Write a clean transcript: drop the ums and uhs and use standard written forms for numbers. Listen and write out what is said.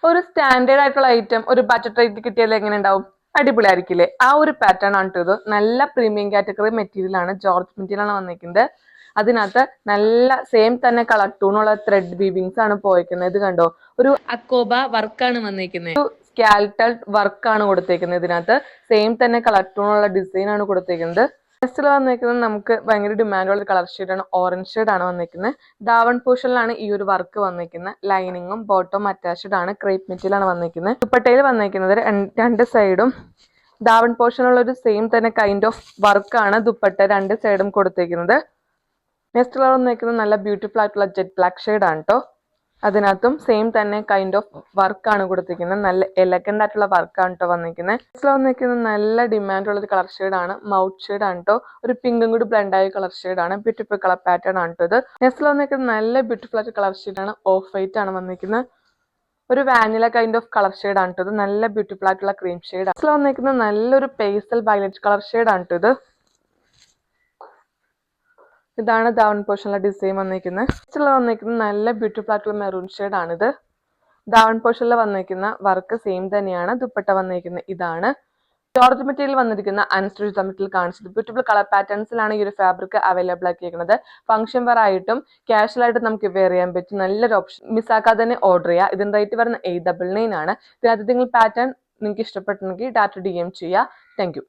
ഒരു സ്റ്റാൻഡേർഡ് ആയിട്ടുള്ള ഐറ്റം ഒരു ബഡ്ജറ്റ് റേറ്റ് കിട്ടിയാൽ എങ്ങനെ ഉണ്ടാവും? അടിപൊളിയായിരിക്കില്ലേ? ആ ഒരു പാറ്റേൺ ആണ് ഇത്. നല്ല പ്രീമിയം കാറ്റഗറി മെറ്റീരിയൽ ആണ്, ജോർജ് മെറ്റീരിയൽ ആണ് വന്നിരിക്കുന്നത്. അതിനകത്ത് നല്ല സെയിം തന്നെ കളർ ടൂണുള്ള ത്രെഡ് വീവിങ്സ് ആണ് പോയിരിക്കുന്നത്. ഇത് കണ്ടോ, ഒരു അക്കോബ വർക്കാണ് വന്നിരിക്കുന്നത്, ഒരു സ്കാൽട്ടൽ വർക്കാണ് കൊടുത്തേക്കുന്നത്. ഇതിനകത്ത് സെയിം തന്നെ കളർ ടൂണുള്ള ഡിസൈൻ ആണ് കൊടുത്തേക്കുന്നത്. നെക്സ്റ്റ് വന്നിരിക്കുന്നത് നമുക്ക് ഭയങ്കര ഡിമാൻഡുള്ള ഒരു കളർ ഷെയ്ഡാണ്, ഓറഞ്ച് ഷെയ്ഡ് ആണ് വന്നിരിക്കുന്നത്. ഡാവൺ പോർഷനിലാണ് ഈ ഒരു വർക്ക് വന്നിരിക്കുന്നത്. ലൈനിങ്ങും ബോട്ടം അറ്റാച്ച്ഡ് ആണ്, ക്രേപ്പ് മെറ്റീരിയൽ ആണ് വന്നിരിക്കുന്നത്. ദുപ്പട്ടയിൽ വന്നിരിക്കുന്നത് രണ്ട് സൈഡും ഡാവൺ പോർഷനുള്ള ഒരു സെയിം തന്നെ കൈൻഡ് ഓഫ് വർക്കാണ് ദുപ്പട്ട രണ്ട് സൈഡും കൊടുത്തേക്കുന്നത്. നെക്സ്റ്റ് കളർ വന്നിരിക്കുന്നത് നല്ല ബ്യൂട്ടിഫുൾ ആയിട്ടുള്ള ജെറ്റ് ബ്ലാക്ക് ഷെയ്ഡ് ആണ് കേട്ടോ. അതിനകത്തും സെയിം തന്നെ കൈൻഡ് ഓഫ് വർക്കാണ് കൊടുത്തിരിക്കുന്നത്. നല്ല എലഗന്റ് ആയിട്ടുള്ള വർക്കാണ് കേട്ടോ വന്നിരിക്കുന്നത്. നെക്സ്റ്റ് വന്നിരിക്കുന്നത് നല്ല ഡിമാൻഡ് ഉള്ള ഒരു കളർ ഷെയ്ഡ് ആണ്, മൗത്ത് ഷെയ്ഡ് ആണ് കേട്ടോ. ഒരു പിങ്കും കൂടി ബ്ലെൻഡ് ആയ കളർ ഷെയ്ഡ് ആണ്, ബ്യൂട്ടിഫുൾ കളർ പാറ്റേൺ ആണ് കേട്ടോ ഇത്. നെക്സ്റ്റ് വന്നിരിക്കുന്നത് നല്ല ബ്യൂട്ടിഫുൾ ആയിട്ട് കളർ ഷെയ്ഡ് ആണ്, ഓഫ് വൈറ്റ് ആണ് വന്നിരിക്കുന്നത്. ഒരു vanilla kind of colour shade ആണ് കേട്ടോ ഇത്. നല്ല ബ്യൂട്ടിഫുൾ ആയിട്ടുള്ള ക്രീം ഷെയ്ഡ്. നെക്സ്റ്റ് വന്നിരിക്കുന്നത് നല്ലൊരു പേസ്റ്റൽ വയലറ്റ് കളർ ഷെയ്ഡ് ആണ് കേട്ടോ ഇത്. ഇതാണ് ഡൗൺ പോർഷനിലെ ഡിസൈൻ വന്നിരിക്കുന്നത്. നെക്സ്റ്റ് വന്നിരിക്കുന്നത് നല്ല ബ്യൂട്ടിഫുൾ ആയിട്ടുള്ള മെറൂൺ ഷെയ്ഡ് ആണിത്. ഡൗൺ പോർഷനിൽ വന്നിരിക്കുന്ന വർക്ക് സെയിം തന്നെയാണ്, ദുപ്പട്ട വന്നിരിക്കുന്നത് ഇതാണ്. ജോർജ് മെറ്റീരിയൽ വന്നിരിക്കുന്ന അൺസ്റ്റിച്ച്ഡ് മെറ്റീരിയൽ കാണിച്ചത് ബ്യൂട്ടിഫുൾ കളർ പാറ്റേൺസിലാണ് ഈ ഒരു ഫാബ്രിക് അവൈലബിൾ ആക്കിയിരിക്കുന്നത്. ഫംഗ്ഷൻ വെയർ ആയിട്ടും കാഷ്വൽ ആയിട്ടും നമുക്ക് വെയർ ചെയ്യാൻ പറ്റും നല്ലൊരു ഓപ്ഷൻ. മിസ്സാക്കാതെ തന്നെ ഓർഡർ ചെയ്യുക. ഇതിന്റെ റേറ്റ് വരുന്നത് 899 ആണ്. ഇതിനകത്ത് നിങ്ങൾ പാറ്റേൺ നിങ്ങൾക്ക് ഇഷ്ടപ്പെട്ടുണ്ടെങ്കിൽ ഡാറ്റ DM ചെയ്യുക. Thank you.